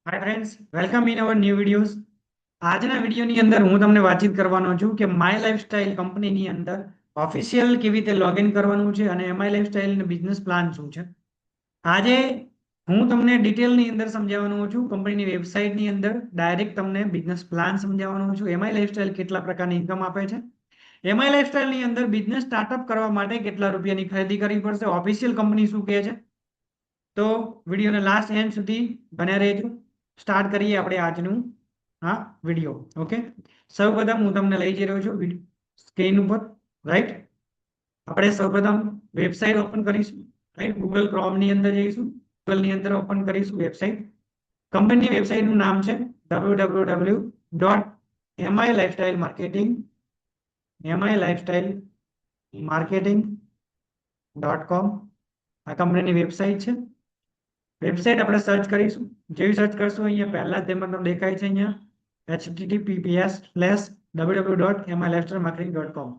Hi friends, welcome in our new videos. આજના વિડીયોની અંદર હું તમને વાતચીત કરવાનો છું કે માય લાઈફસ્ટાઈલ કંપનીની અંદર ઓફિશિયલ કેવી રીતે લોગિન કરવાનું છે અને માય લાઈફસ્ટાઈલ બિઝનેસ પ્લાન શું છે. આજે હું તમને ડિટેલની અંદર સમજાવવાનો છું. કંપનીની વેબસાઇટની અંદર ડાયરેક્ટ તમને બિઝનેસ પ્લાન સમજાવવાનો છું. એમઆઈ લાઈફસ્ટાઈલ કેટલા પ્રકારની ઇન્કમ આપે છે, એમઆઈ લાઈફસ્ટાઈલની અંદર બિઝનેસ સ્ટાર્ટઅપ કરવા માટે કેટલા રૂપિયાની ખરીદી કરવી પડશે, ઓફિશિયલ કંપની શું કહે છે. તો વિડીયોને લાસ્ટ એન્ડ સુધી બન્યા રહેજો. સ્ટાર્ટ કરીએ આપણે આજનું આ વિડીયો. ઓકે, સૌપ્રથમ હું તમને લઈ જઈ રહ્યો છું સ્ક્રીન ઉપર. રાઈટ, આપણે સૌપ્રથમ વેબસાઇટ ઓપન કરીશું. રાઈટ, ગૂગલ ક્રોમ ની અંદર જઈશું, ગૂગલ ની અંદર ઓપન કરીશું વેબસાઇટ. કંપનીની વેબસાઇટનું નામ છે www.milifestylemarketing.com. આ કંપનીની વેબસાઇટ છે. વેબસાઇટ આપણે સર્ચ કરીશું. જેવી સર્ચ કરશું અહીંયા પહેલા જ તેમાં તમને દેખાય છે અહીંયા https://www.milifestylemarketing.com.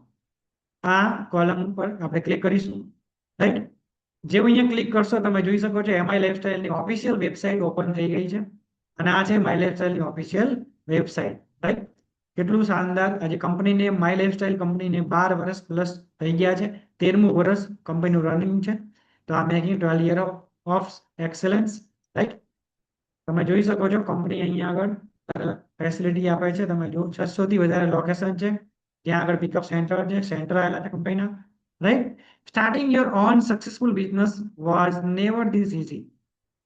આ કોલમ ઉપર આપણે ક્લિક કરીશું. રાઈટ, જેવું અહીંયા ક્લિક કરશો તમે જોઈ શકો છો એમઆઈ લાઈફસ્ટાઈલની ઓફિશિયલ વેબસાઇટ ઓપન થઈ ગઈ છે. અને આ છે માય લાઈફસ્ટાઈલની ઓફિશિયલ વેબસાઇટ. રાઈટ, કેટલું શાનદાર. આજે કંપનીને માય લાઈફસ્ટાઈલ કંપનીને 12 વર્ષ પ્લસ થઈ ગયા છે. 13મું વર્ષ કંપનીનું રનિંગ છે. તો આ making 12 year of excellence. Right, તમે જોઈ શકો છો કંપની અહીંયા આગળ ફેસિલિટી આપે છે. તમે જો 600 થી વધારે લોકેશન છે, ત્યાં આગળ પિકઅપ સેન્ટર છે, સેન્ટર આવેલા છે કંપનીના. Right, starting your own successful business was never this easy.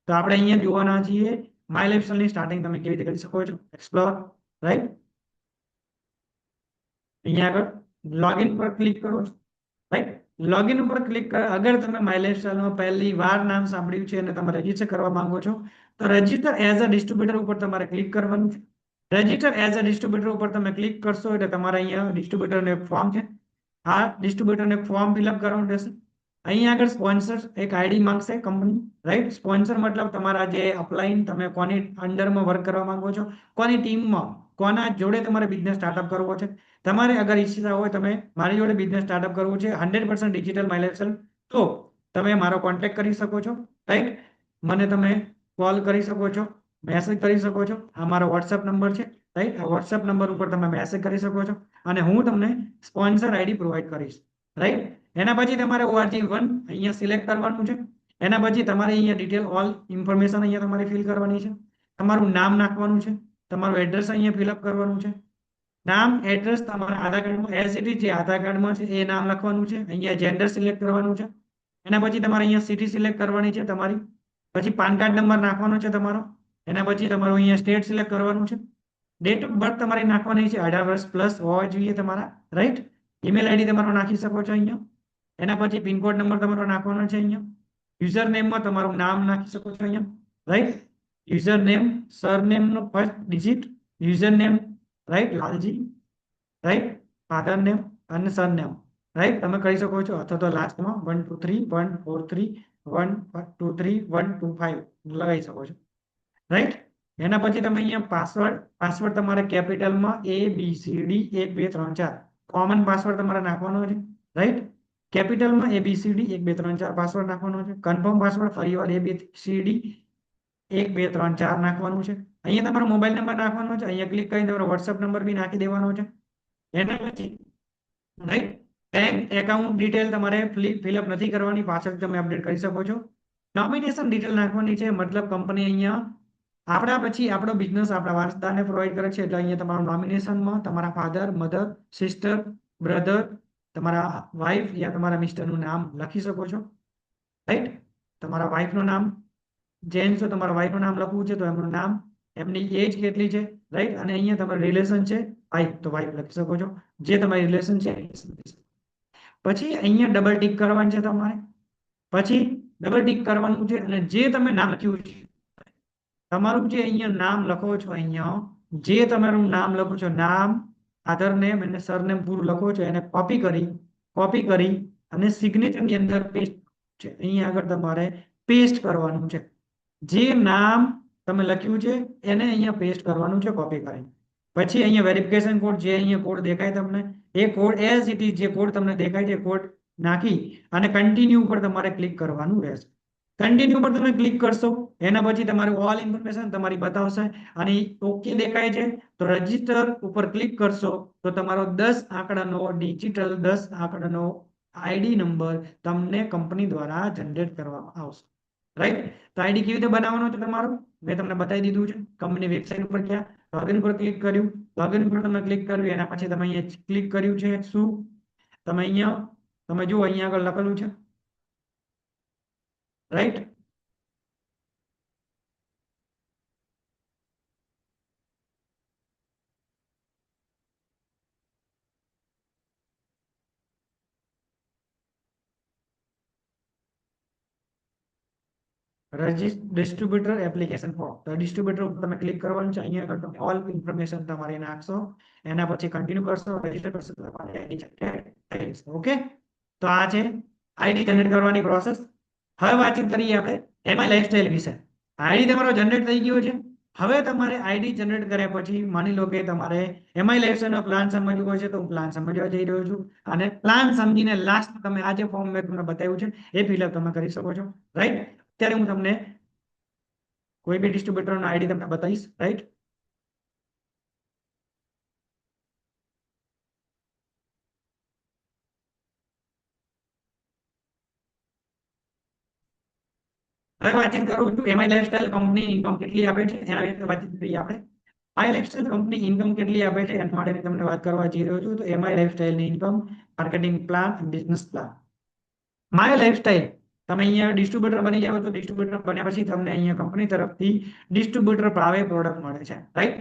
તો આપણે અહીંયા જોવાના છીએ માય લાઈફસ્ટાઈલની સ્ટાર્ટિંગ તમે કેવી રીતે કરી શકો છો. એક્સપ્લોર. રાઈટ, અહીંયા આગળ લોગિન પર ક્લિક કરો છો. રાઈટ, લોગિન ઉપર ક્લિક કરો. અગર તમે માય લાઈફસ્ટાઈલમાં પહેલી વાર નામ સાંભળ્યું છે અને તમે રજીસ્ટર કરવા માંગો છો તો રજીસ્ટર એઝ અ ડિસ્ટ્રીબ્યુટર ઉપર તમારે ક્લિક કરવાનું છે. રજીસ્ટર એઝ અ ડિસ્ટ્રીબ્યુટર ઉપર તમે ક્લિક કરશો એટલે તમારે અહીંયા ડિસ્ટ્રીબ્યુટરનું એક ફોર્મ છે. આ ડિસ્ટ્રીબ્યુટરને ફોર્મ ફિલઅપ કરવાનું રહેશે. અહીંયા આગળ સ્પોન્સર એક આઈડી માંગશે કંપની. રાઈટ, સ્પોન્સર મતલબ તમારા જે અપલાઈન તમે કોની અંડરમાં વર્ક કરવા માંગો છો, કોની ટીમમાં, કોના જોડે તમારે બિઝનેસ સ્ટાર્ટઅપ કરવો છે. તમારે અગર ઈચ્છતા હોય તમે મારી જોડે બિઝનેસ સ્ટાર્ટઅપ કરવો છે 100% ડિજિટલ માય લાઈફસ્ટાઈલ, તો તમે મારો કોન્ટેક્ટ કરી શકો છો. રાઈટ, મને તમે કોલ કરી શકો છો, મેસેજ કરી શકો છો. આ મારો વોટ્સએપ નંબર છે. રાઈટ, આ વોટ્સએપ નંબર ઉપર તમે મેસેજ કરી શકો છો અને હું તમને સ્પોન્સર આઈડી પ્રોવાઈડ કરીશ. રાઈટ, એના પછી તમારે ORG1 અહીંયા સિલેક્ટ કરવાનું છે. એના પછી તમારે અહીંયા ડિટેલ ઓલ ઇન્ફોર્મેશન અહીંયા તમારે ફિલ કરવાની છે. તમારું નામ નાખવાનું છે, તમારું એડ્રેસ અહીંયા ફિલઅપ કરવાનું છે. નામ, એડ્રેસ તમારા આધાર કાર્ડમાં એઝ ઇટ ઇઝ જે આધાર કાર્ડમાં છે એ નામ લખવાનું છે. અહીંયા જેન્ડર સિલેક્ટ કરવાનું છે. એના પછી તમારે અહીંયા સિટી સિલેક્ટ કરવાની છે તમારી. પછી પાન કાર્ડ નંબર નાખવાનો છે તમારો. એના પછી તમારું અહીંયા સ્ટેટ સિલેક્ટ કરવાનું છે. ડેટ ઓફ બર્થ તમારી નાખવાની છે, 18 વર્ષ પ્લસ હોવા જોઈએ તમારા. રાઈટ, ઈમેલ આઈડી તમારો નાખી શકો છો અહીંયા. એના પછી પિનકોડ નંબર તમારો નાખવાનો છે અહીંયા. યુઝર નેમમાં તમારું નામ નાખી શકો છો અહીંયા. રાઈટ, યુઝર નેમ, સરનેમનો first digit, user name. Right, Lalji. Right, father name અને સરનેમ. રાઈટ, તમે કરી શકો છો. અથવા તો લાસ્ટમાં 123 143 123 125 લગાવી શકો છો. રાઈટ, એના પછી તમે અહીંયા પાસવર્ડ તમારે કેપિટલમાં ABCD 1 2 3 4 કોમન પાસવર્ડ તમારે નાખવાનો છે. રાઈટ, કેપિટલમાં ABCD 1 2 3 4 પાસવર્ડ નાખવાનો છે. કન્ફર્મ પાસવર્ડ ફરીવાર ABCD 1 2 3 4 નાખવાનું છે. અહીંયા તમારો મોબાઈલ નંબર નાખવાનો છે. અહીંયા ક્લિક કરીને તમારો વોટ્સએપ નંબર બી નાખી દેવાનો છે. એના પછી રાઈટ, બેંક એકાઉન્ટ ડિટેલ તમારે ફિલઅપ નથી કરવાની, પાછળ તમે અપડેટ કરી શકો છો. નોમિનેશન ડિટેલ નાખવાની છે. મતલબ કંપની અહીંયા આપણા પછી આપણો બિઝનેસ આપણા વારસદારને પ્રોવાઈડ કરે છે. એટલે અહીંયા તમારું નોમિનેશનમાં તમારા ફાધર, મધર, સિસ્ટર, બ્રધર, તમારા વાઈફ યા તમારા મિસ્ટરનું નામ લખી શકો છો. રાઈટ, તમારા વાઈફનું નામ જેન્ટ્સ તો તમારા વાઈફનું નામ લખવું છે તો એમનું નામ, એમની એજ કેટલી છે. રાઈટ, અને અહીંયા તમારું રિલેશન છે વાઈફ તો વાઈફ લખી શકો છો. જે તમારી રિલેશન છે પછી અહીંયા ડબલ ટિક કરવાનું છે તમારે. પછી ડબલ ટિક કરવાનું છે અને જે તમે નામ લખ્યું છે તમારું જે અહીંયા નામ લખો છો, અહીંયા જે તમારું નામ લખો છો, નામ, આધાર નેમ અને સરનેમ પૂરું લખો છો, એને કોપી કરી અને સિગ્નેચર ની અંદર પેસ્ટ છે. અહીંયા આગળ તમારે પેસ્ટ કરવાનું છે. જે નામ તમે લખ્યું છે એને અહીંયા પેસ્ટ કરવાનું છે કોપી કરીને. પછી અહીંયા વેરિફિકેશન કોડ, જે અહીંયા કોડ દેખાય તમને એ કોડ એઝ ઇટ ઇઝ જે કોડ તમને દેખાય છે કોડ નાખી અને કન્ટિન્યુ ઉપર તમારે ક્લિક કરવાનું રહેશે. કન્ટિન્યુ પર તમે ક્લિક કરશો એના પછી તમારું ઓલ ઇન્ફોર્મેશન તમારી બતાવશે અને ઓકે દેખાય છે તો રજીસ્ટર ઉપર ક્લિક કરશો તો તમારો 10 આંકડાનો ડિજિટલ 10 આંકડાનો આઈડી નંબર તમને કંપની દ્વારા જનરેટ કરવામાં આવશે, રાઈટ? તો આઈડી કેવી રીતે બનાવવાનો છે તમારો મેં તમને બતાવી દીધું છે. કંપની વેબસાઇટ ઉપર ગયા, લોગિન પર ક્લિક કર્યું, લોગિન પર તમે ક્લિક કર્યું એના પછી તમે અહીંયા ક્લિક કર્યું છે શું તમે અહીંયા તમે જુઓ અહીંયા આગળ લખેલું છે, રાઈટ? ડિસ્ટ્રીબ્યુટર એપ્લિકેશન ફોર્મ, તો ડિસ્ટ્રીબ્યુટર ઉપર તમે ક્લિક કરવાનું છે. અહીંયા આગળ તમે ઓલ ઇન્ફોર્મેશન તમારી નાખશો, એના પછી કન્ટિન્યુ કરશો, રજીસ્ટર કરશો તો તમારી આઈડી જનરેટ થઈ જશે. ઓકે, તો આ છે આઈડી જનરેટ કરવાની પ્રોસેસ. હવે વાતચીત કરીએ આપણે એમાં લાઈફસ્ટાઈલ વિશે. આઈડી તમારો જનરેટ થઈ ગયો છે. હવે તમારે આઈડી જનરેટ કર્યા પછી માની લો કે તમારે એમઆઈ લાઈફસ્ટાઈલનો પ્લાન સમજવો છે તો હું પ્લાન સમજવા જઈ રહ્યો છું અને પ્લાન સમજીને લાસ્ટ તમે આ જે ફોર્મ મેં તમને બતાવ્યું છે એ ફિલઅપ તમે કરી શકો છો, રાઈટ? ત્યારે હું તમને કોઈ બી ડિસ્ટ્રીબ્યુટરનો આઈડી તમને બતાવીશ, રાઈટ? હવે વાતચીત કરું છું એમઆઈ લાઈફસ્ટાઈલ કંપની ઇન્કમ કેટલી આપે છે એના વિશે વાતચીત કરીએ આપણે. આઈ લાઈફસ્ટાઈલ કંપની ઇન્કમ કેટલી આપે છે એના માટે તમને વાત કરવા જઈ રહ્યો છું. તો એમઆઈ લાઈફસ્ટાઈલની income, marketing plan, business plan. My lifestyle તમે અહીંયા ડિસ્ટ્રીબ્યુટર બની જાવ તો ડિસ્ટ્રીબ્યુટર બન્યા પછી તમને અહીંયા કંપની તરફથી ડિસ્ટ્રીબ્યુટર ભાવે પ્રોડક્ટ મળે છે, રાઈટ?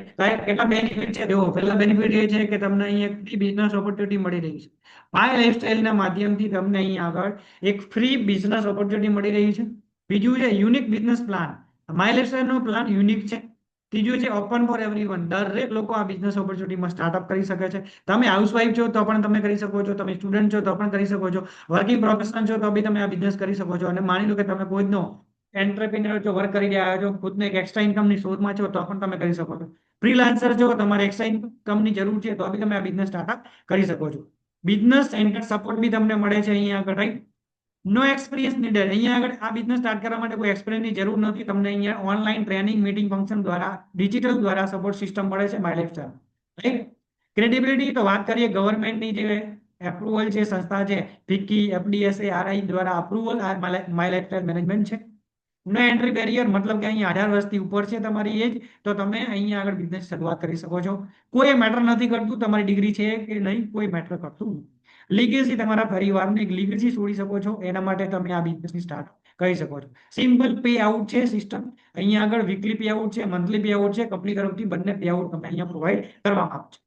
કેટલા બેનિફિટ છે જુઓ. પહેલા બેનિફિટ એ છે કે તમને અહીંયા બિઝનેસ ઓપોર્ચ્યુનિટી મળી રહી છે. માય લાઈફસ્ટાઈલના માધ્યમથી તમને અહીંયા આગળ એક ફ્રી બિઝનેસ ઓપોર્ચ્યુનિટી મળી રહી છે. બીજું છે યુનિક બિઝનેસ પ્લાન. માય લાઈફસ્ટાઈલનો પ્લાન યુનિક છે. ત્રીજું છે ઓપન ફોર એવરીવન. દરેક લોકો આ બિઝનેસ ઓપોર્ચ્યુનિટીમાં સ્ટાર્ટઅપ કરી શકે છે. તમે હાઉસવાઈફ છો તો પણ તમે કરી શકો છો, તમે સ્ટુડન્ટ છો તો પણ કરી શકો છો, વર્કિંગ પ્રોફેશનલ છો તો બી તમે આ બિઝનેસ કરી શકો છો. અને માની લો કે તમે ખુદનો એન્ટરપ્રિન્યોર છો, વર્ક કરી રહ્યા છો, ખુદને એક એક્સ્ટ્રા ઇન્કમની શોધમાં છો તો પણ તમે કરી શકો છો. ફ્રીલાન્સર છો, તમારે એક્સ્ટ્રા ઇન્કમની જરૂર છે તો બી તમે આ બિઝનેસ સ્ટાર્ટઅપ કરી શકો છો. બિઝનેસ સેન્ટર સપોર્ટ બી તમને મળે છે અહીંયા આગળ, રાઈટ? નો એક્સપિરિયન્સ નીડેડ. અહીંયા આગળ આ બિઝનેસ સ્ટાર્ટ કરવા માટે કોઈ એક્સપિરિયન્સની જરૂર નથી. તમને અહીંયા ઓનલાઈન ટ્રેનિંગ, મીટિંગ, ફંક્શન દ્વારા ડિજિટલ દ્વારા સપોર્ટ સિસ્ટમ મળે છે માય લાઈફસ્ટાઈલ, રાઈટ? ક્રેડિબિલિટી તો વાત કરીએ ગવર્મેન્ટની જે એપ્રુવલ છે સંસ્થા છે ફિક્કી, એફડીએસએ, આરઆઈ દ્વારા અપ્રુવલ આ માય લાઈફસ્ટાઈલ મેનેજમેન્ટ છે. નો એન્ટ્રી બેરિયર મતલબ કે અહીંયા 18 વર્ષથી ઉપર છે તમારી એજ તો તમે અહીંયા આગળ બિઝનેસ શરૂઆત કરી શકો છો. કોઈ મેટર નથી કરતું તમારી ડિગ્રી છે કે નહીં, કોઈ મેટર કરતું નથી. લીગેસી તમારા પરિવારને એક લીગેસી છોડી શકો છો એના માટે તમે આ બિઝનેસની સ્ટાર્ટ કરી શકો છો. સિમ્પલ પે આઉટ છે સિસ્ટમ. અહીંયા આગળ વીકલી પે આઉટ છે, મંથલી પે આઉટ છે. કંપની તરફથી બંને પે આઉટ તમને અહીંયા પ્રોવાઈડ કરવામાં આવે છે.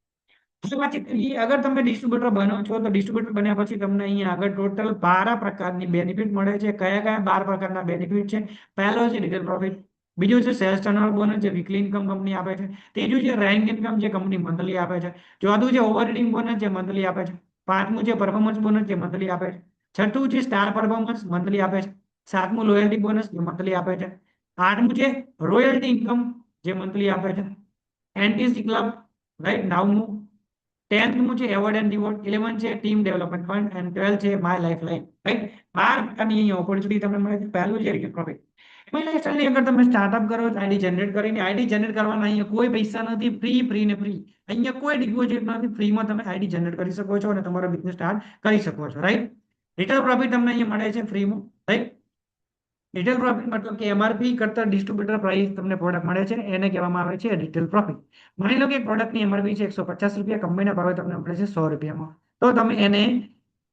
હવે વાતચીત કરીએ અગર તમે ડિસ્ટ્રીબ્યુટર બનો છો તો ડિસ્ટ્રીબ્યુટર બન્યા પછી તમને અહીંયા આગળ ટોટલ 12 પ્રકારની બેનિફિટ મળે છે. કયા કયા 12 પ્રકારના બેનિફિટ છે? પહેલો છે રિટેલ પ્રોફિટ, બીજું છે સેલ્સ ટર્નઓવર બોનસ જે વીકલી ઇન્કમ કંપની આપે છે, ત્રીજું છે રેન્ક ઇન્કમ જે કંપની મંથલી આપે છે, ચોથું છે ઓવર રેટિંગ બોનસ જે મંથલી આપે છે, પાંચમું છે પરફોર્મન્સ બોનસ જે મંથલી આપે છે, છઠ્ઠું છે સ્ટાર પરફોર્મન્સ મંથલી આપે છે, સાતમું લોયલ્ટી બોનસ જે મંથલી આપે છે, આઠમું છે રોયલ્ટી ઇન્કમ જે મંથલી આપે છે, એનટીસી ક્લબ, રાઈટ? નવમું 10th છે એવોર્ડ એન્ડ રિવોર્ડ, 11 છે ટીમ ડેવલપમેન્ટ ફંડ એન્ડ 12 છે માય લાઈફ લાઈન, રાઈટ? 12 પ્રકારની અહીંયા ઓપોર્ચ્યુનિટી તમને મળે છે. પહેલું છે રિટેલ પ્રોફિટ. એમાં લાઈફસ્ટાઈલની અગર તમે સ્ટાર્ટઅપ કરો છો આઈડી જનરેટ કરીને, આઈડી જનરેટ કરવાના અહીંયા કોઈ પૈસા નથી, ફ્રી ને ફ્રી. અહીંયા કોઈ ડિપોઝિટ નથી, ફ્રીમાં તમે આઈડી જનરેટ કરી શકો છો અને તમારો બિઝનેસ સ્ટાર્ટ કરી શકો છો, રાઈટ? રિટેલ પ્રોફિટ તમને અહીંયા મળે છે ફ્રીમાં, રાઈટ? રિટેલ પ્રોફિટ મતલબ કે એમઆરપી કરતા ડિસ્ટ્રીબ્યુટર પ્રાઇસ તમને પ્રોડક્ટ મળે છે એને કહેવામાં આવે છે રિટેલ પ્રોફિટ. માની લો કે પ્રોડક્ટની એમઆરપી છે 150 રૂપિયા, કંપનીના ભાવે તમને મળે છે 100 રૂપિયામાં, તો તમે એને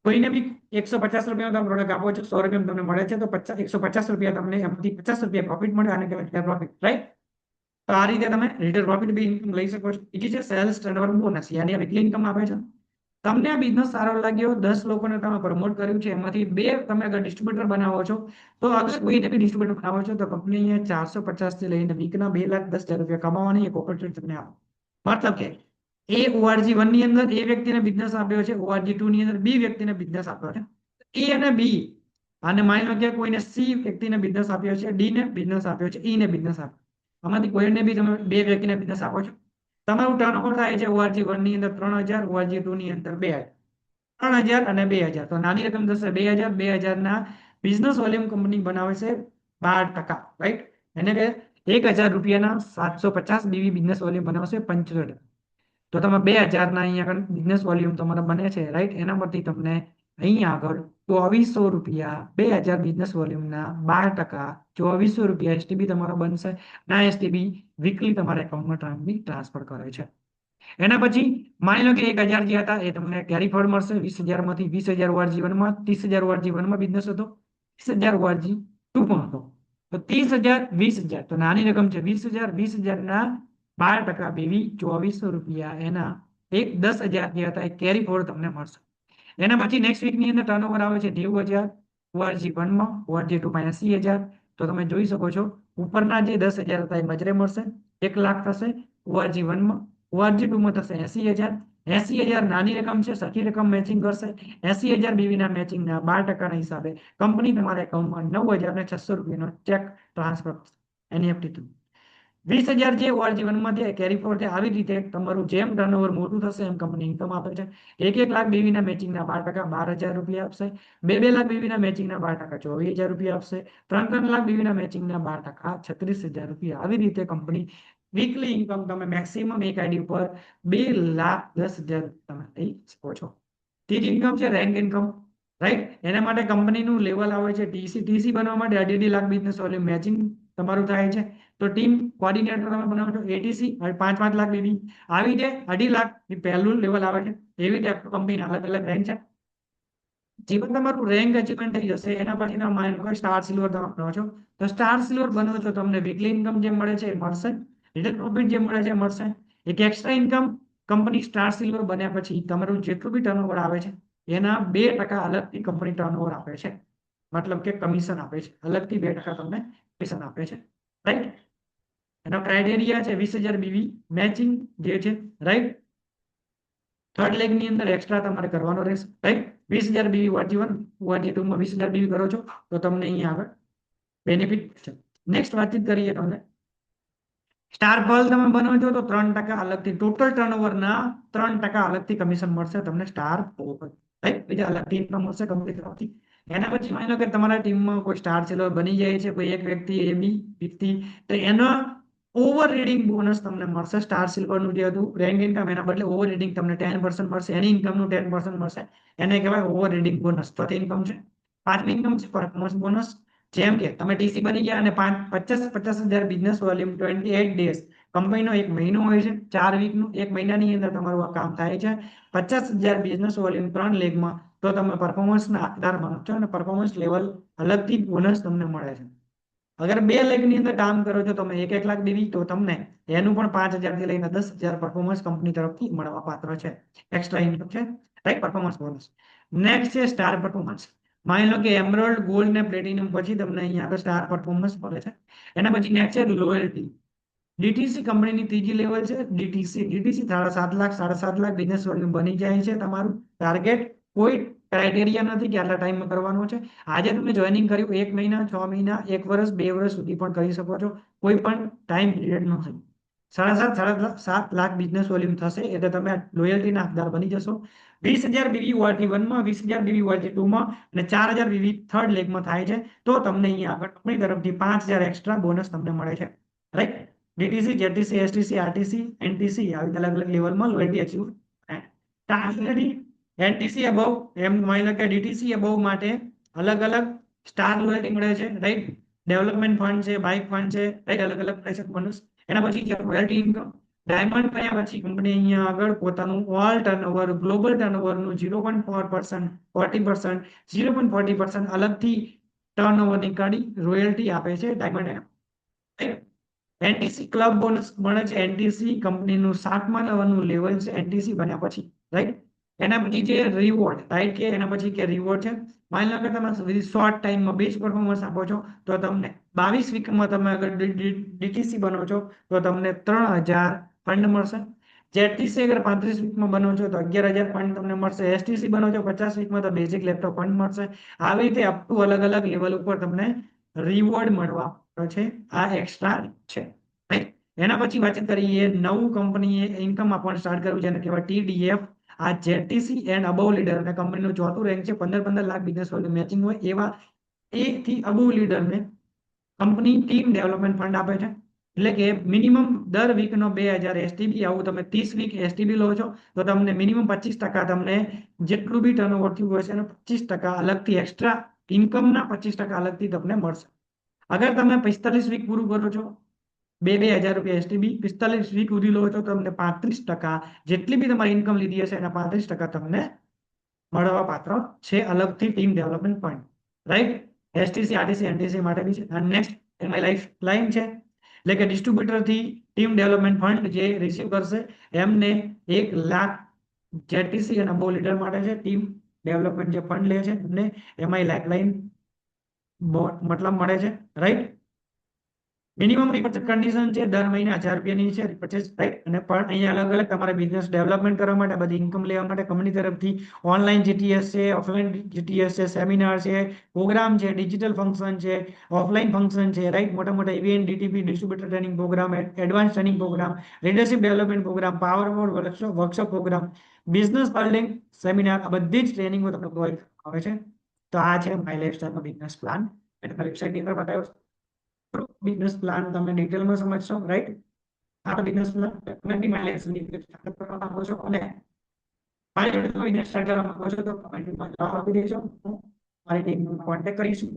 કોઈને બી 150 રૂપિયાનો તમે પ્રોડક્ટ આપો છો, 100 રૂપિયામાં તમને મળે છે તો 150 રૂપિયા તમને એમાંથી 50 રૂપિયા પ્રોફિટ મળે આને કહેવાય રિટેલ પ્રોફિટ, રાઈટ? તો આ રીતે તમે રિટેલ પ્રોફિટ બી ઇન્કમ લઈ શકો છો. બીજી છે સેલ્સ ટર્નઓવર બોનસ, યાની વીકલી ઇન્કમ આપે છે. તમને આ બિઝનેસ સારો લાગ્યો, 10 લોકોને તમે પ્રમોટ કર્યું છે, એમાંથી 2 તમે અગર ડિસ્ટ્રીબ્યુટર બનાવો છો તો અગર કોઈને બી ડિસ્ટ્રીબ્યુટર બનાવો છો તો કંપની અહીંયા 450 થી લઈને વીકના 2,10,000 રૂપિયા કમાવાની એક ઓપોર્ચ્યુનિટી તમને આપે. મતલબ કે એ ઓઆરજી 1 ની અંદર એ વ્યક્તિને બિઝનેસ આપ્યો છે, ઓઆરજી 2 ની અંદર બી વ્યક્તિને બિઝનેસ આપ્યો છે. એ અને બી અને માની લો કે કોઈને સી વ્યક્તિને બિઝનેસ આપ્યો છે, ડી ને બિઝનેસ આપ્યો છે, ઈ ને બિઝનેસ આપ્યો. આમાંથી કોઈને બી તમે 2 વ્યક્તિને બિઝનેસ આપો છો. તમારું ટર્નઓવર થાય છે ઓઆરજી 1 ની અંદર 3,000, ઓઆરજી 2 ની અંદર 2,000. 3,000 અને 2,000 તો નાની રકમ થશે 2,000. 2,000 ના બિઝનેસ વોલ્યુમ કંપની બનાવે છે 12%, રાઈટ? એને કે 1000 રૂપિયાના 750 બીવી બિઝનેસ વોલ્યુમ બનાવશે 75. તો તમે 2000 ના અહીંયા આગળ બિઝનેસ વોલ્યુમ તમારે બને છે, રાઈટ? એના પરથી તમને અહીંયા આગળ 2400 રૂપિયા, 2000 બિઝનેસ વોલ્યુમના 12%, 2400 રૂપિયા એસટીબી તમારો બનશે. ના એસટીબી વીકલી તમારા એકાઉન્ટમાં ટ્રાન્સફર કરે છે. એના પછી માની લો કે 1000 જે હતા એ તમને કેરી ફોરવર્ડ મળશે. 20000 માંથી 20000 ઓઆરજી 1 માં, 30000 ઓઆરજી 1 માં બિઝનેસ હતો, 30000 ઓઆરજી 2 માં હતો. તો 30000 20000 તો નાની રકમ છે. 20000 20000 ના 12% બેવી 2400 રૂપિયા એના 10000 જે હતા એ કેરી ફોરવર્ડ તમને મળશે. એના પછી નેક્સ્ટ વીક ની અંદર ટર્નઓવર આવે છે 90000 ઓઆરજી 1 માં, ઓઆરજી 2 માં 80000. તો તમે જોઈ શકો છો ઉપરના જે 10000 હતા એ નજરે મળશે, 1 લાખ થશે ઓઆરજી 1 માં, ઓઆરજી 2 માં થશે 80000. 80000 નાની રકમ છે, સરખી રકમ મેચિંગ કરશે. 80000 બીવી ના મેચિંગ ના 12% ના હિસાબે કંપની તમારા એકાઉન્ટમાં 9600 રૂપિયાનો ચેક ટ્રાન્સફર કરશે એનઈએફટી થ્રુ. 20000 જે ઓઆરજી 1 માં છે કેરી ફોરવર્ડ છે. આવી રીતે તમારું જેમ ટર્નઓવર મોટું થશે એમ કંપની ઇન્કમ આપે છે. 1 લાખ બીવીના મેચિંગના 12% 12000 રૂપિયા આપશે. 2 લાખ બીવીના મેચિંગના 12% 24000 રૂપિયા આપશે. 3 લાખ બીવીના મેચિંગના 12% 36000 રૂપિયા. આવી રીતે કંપની વીકલી ઇન્કમ તમે મેક્સિમમ એક આઈડી ઉપર 2,10,000 તમે લઈ શકો છો. તે જ ઇન્કમ છે રેન્ક ઇન્કમ, રાઈટ? એના માટે કંપનીનું લેવલ આવે છે ટીસી. ટીસી બનવા માટે 2.5 લાખ બિઝનેસ વોલ્યુમ મેચિંગ તમારું થાય છે. તો ટીમ કોઓર્ડિનેટર તમે બનાવો છો એટીસી 5-5 લાખ બીવી. આવી રીતે 2.5 લાખ પહેલું લેવલ આવે છે. એવી રીતે કંપનીના અલગ અલગ રેન્ક છે. જીવન તમારું રેન્ક અચીવમેન્ટ થઈ જશે એના પછી માની લો સ્ટાર સિલ્વર તમે બનો છો. તો સ્ટાર સિલ્વર બનો છો તમને વીકલી ઇન્કમ જે મળે છે એ મળશે, રિટર્ન પ્રોફિટ જે મળે છે એ મળશે. એક extra income company star silver બન્યા પછી તમારું જેટલું બી ટર્નઓવર આવે છે એના 2% અલગથી કંપની ટર્નઓવર આપે છે, મતલબ કે કમિશન આપે છે. અલગથી 2% તમને કમિશન આપે છે, રાઈટ? એનો ક્રાઇટેરિયા છે 20000 બીવી મેચિંગ જે છે, રાઈટ? થર્ડ લેગ ની અંદર એક્સ્ટ્રા તમારે કરવાનો રહેશે, રાઈટ? 20000 બીવી ઓઆરજી 1, ઓઆરજી 2 માં 20000 બીવી કરો છો તો તમને અહીંયા આગળ બેનિફિટ છે. નેક્સ્ટ વાતચીત કરીએ તમને સ્ટાર પર્લ તમે બનો છો તો 3% અલગથી ટોટલ ટર્નઓવરના 3% અલગથી કમિશન મળશે તમને સ્ટાર પર્લ, રાઈટ? બીજા અલગથી ઇન્કમ મળશે કંપની તરફથી. એના પછી માની લો કે તમારા ટીમમાં કોઈ સ્ટાર સિલ્વર બની જાય છે, કોઈ એક વ્યક્તિ એબી વ્યક્તિ, તો એનો ઓવર રીડિંગ બોનસ તમને મળશે. સ્ટાર સિલ્વર નું જે હતું રેન્ક ઇન્કમ એના બદલે ઓવર રીડિંગ તમને 10% મળશે. એની ઇન્કમનું 10% મળશે. એને કહેવાય ઓવર રીડિંગ બોનસ. ચોથી ઇન્કમ છે, પાંચમી ઇન્કમ છે પરફોર્મન્સ બોનસ. જેમ કે તમે ટીસી બની ગયા અને 50,000 બિઝનેસ વોલ્યુમ 28 ડેઝ, કંપનીનો એક મહિનો હોય છે 4 વીકનું, એક મહિનાની અંદર તમારું આ કામ થાય છે. 50,000 બિઝનેસ વોલ્યુમ 3 લેગમાં, તો તમે પરફોર્મન્સના હકદાર બનો છો અને પરફોર્મન્સ લેવલ અલગથી બોનસ તમને મળે છે. અગર 2 લેગની અંદર કામ કરો છો તમે 1 લાખ બીવી, તો તમને એનું પણ 5000 થી લઈને 10,000 પરફોર્મન્સ કંપની તરફથી મળવા પાત્ર છે. એક્સ્ટ્રા ઇન્કમ છે, રાઈટ? Performance bonus. નેક્સ્ટ છે સ્ટાર પરફોર્મન્સ. માની લો કે એમરોલ્ડ, ગોલ્ડ ને પ્લેટિનમ પછી તમને અહીંયા આગળ સ્ટાર પરફોર્મન્સ મળે છે. એના પછી નેક્સ્ટ છે લોયલ્ટી. ડીટીસી કંપનીની ત્રીજી લેવલ છે DTC. DTC 7.5 lakh business volume બની જાય છે તમારું ટાર્ગેટ. કોઈ ક્રાઇટેરિયા નથી કે આટલા ટાઈમમાં કરવાનું છે. આજે તમે જોઈનિંગ કર્યું 1 મહિના, 6 મહિના, 1 વર્ષ, 2 વર્ષ સુધી પણ કરી શકો છો. કોઈ પણ ટાઈમ પીરિયડ નથી. 7.5 લાખ બિઝનેસ વોલ્યુમ થશે એટલે તમે લોયલ્ટીના હકદાર બની જશો. 20000 બીવી ઓઆરજી 1 માં, 20000 બીવી ઓઆરજી 2 માં અને 4000 બીવી થર્ડ લેગમાં થાય છે. તો તમને અહીંયા આગળ કંપની તરફથી 5000 એક્સ્ટ્રા બોનસ તમને મળે છે, right? DTC, JTC, STC, RTC, NTC આવી અલગ અલગ લેવલમાં લોયલ્ટી અચીવ. એનટીસી અબવ, એમ માની લો કે ડીટીસી અબવ માટે અલગ અલગ સ્ટાર લોયલ્ટી મળે છે, રાઈટ? ડેવલપમેન્ટ ફંડ છે, બાઇક ફંડ છે, રાઈટ? અલગ અલગ મળે છે બોનસ. એના પછી જે રોયલ્ટી ઇન્કમ ડાયમંડ કર્યા પછી કંપની અહીંયા આગળ પોતાનું ઓલ ટર્નઓવર, ગ્લોબલ ટર્નઓવરનું 0.4%, 40%, 0.40% અલગથી ટર્નઓવર નીકાળી રોયલ્ટી આપે છે ડાયમંડ. એનટીસી ક્લબ બોનસ મળે છે. એનટીસી કંપનીનું 7મા લેવલનું લેવલ છે એનટીસી બન્યા પછી, રાઈટ? એના પછી જે રિવોર્ડ, રાઈટ? કે એના પછી કે રિવોર્ડ છે, માની લો કે તમે શોર્ટ ટાઈમમાં બેસ્ટ પરફોર્મન્સ આપો છો તો તમને 22 વીકમાં તમે અગર ડીટીસી બનો છો તો તમને 3000 ફંડ મળશે. જેટીસી અગર 35 વીકમાં બનો છો તો 11000 ફંડ તમને મળશે. એસટીસી બનો છો 50 વીકમાં તો બેઝિક લેપટોપ ફંડ મળશે. આવી રીતે અપ ટુ અલગ અલગ લેવલ ઉપર તમને રિવોર્ડ મળવા છે. આ એક્સ્ટ્રા છે, રાઈટ? એના પછી વાત કરીએ નવું કંપનીએ ઇન્કમ આપવાનું સ્ટાર્ટ કર્યું છે એને કહેવાય ટીડીએફ. આ જેટીસી એન્ડ અબવ લીડર અને કંપનીનું ચોથું રેન્ક છે. 15 લાખ બિઝનેસ વોલ્યુમ મેચિંગ હોય એવા 1 થી અબવ લીડરને કંપની ટીમ ડેવલપમેન્ટ ફંડ આપે છે, એટલે કે મિનિમમ દર વીકનો 2000 એસટીબી, આવું તમે 30 વીક એસટીબી લો છો તો તમને મિનિમમ 25% તમને જેટલું બી ટર્નઓવર થયું હોય છે એનો 25% અલગથી એક્સ્ટ્રા ઇન્કમના 25% અલગથી તમને મળશે. અગર તમે 45 વીક પૂરું કરો છો, 2000 રૂપિયા એસટીબી 45 વીક સુધી લો છો, તમને 35% જેટલી બી તમારી ઇન્કમ લીધી હશે એના 35% તમને મળવા પાત્ર છે અલગથી team development fund, right. STC, RTC, NTC માટે બી છે. અને નેક્સ્ટ એમઆઈ લાઈફ લાઈન છે, એટલે કે ડિસ્ટ્રીબ્યુટર થી ટીમ ડેવલપમેન્ટ ફંડ જે રિસીવ કરશે એમને 1 લાખ જેટીસી અને બો લીડર માટે છે. ટીમ ડેવલપમેન્ટ જે ફંડ લે છે એમને એમઆઈ લાઈફ લાઈન મતલબ મળે છે, રાઈટ. મિનિમમ રિપર્ચેસ કન્ડિશન છે દર મહિને 1000 રૂપિયાની છે રિપર્ચેસ, રાઈટ. અને પણ અહીંયા અલગ અલગ તમારે બિઝનેસ ડેવલપમેન્ટ કરવા માટે, બધી ઇન્કમ લેવા માટે કંપની તરફથી ઓનલાઈન જીટીએસ છે, ઓફલાઈન જીટીએસ છે, સેમિનાર છે, પ્રોગ્રામ છે, ડિજિટલ ફંક્શન છે, ઓફલાઈન ફંક્શન છે, રાઈટ. મોટા મોટા event, DTP, distributor training programme, advance training programme, leadership development programme, power board workshop programme, business building seminar, આ બધી જ ટ્રેનિંગો તમને પ્રોવાઈડ કરવામાં આવે છે. તો આ છે માય લાઈફસ્ટાઈલનો બિઝનેસ પ્લાન. એટલે વેબસાઇટ ની અંદર બતાવ્યો બિઝનેસ પ્લાન તમે ડિટેલમાં સમજશો, રાઈટ. આ તો બિઝનેસ પ્લાન તમે બી માઇલેજ સ્ટાર્ટ કરવા માંગો છો અને મારી જોડે કોઈ બિઝનેસ સ્ટાર્ટ કરવા માંગો છો તો કમેન્ટમાં જવાબ આપી દેજો, હું મારી ટીમનો કોન્ટેક્ટ કરીશું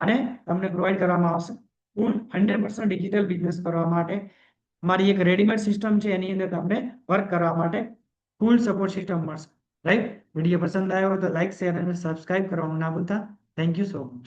અને તમને પ્રોવાઈડ કરવામાં આવશે ફૂલ 100% ડિજિટલ બિઝનેસ કરવા માટે. મારી એક રેડીમેડ સિસ્ટમ છે એની અંદર તમને વર્ક કરવા માટે ફૂલ સપોર્ટ સિસ્ટમ મળશે, રાઈટ. વિડીયો પસંદ આવ્યો તો લાઈક, શેર અને સબસ્ક્રાઇબ કરવાનું ના ભૂલતા. Thank you so much.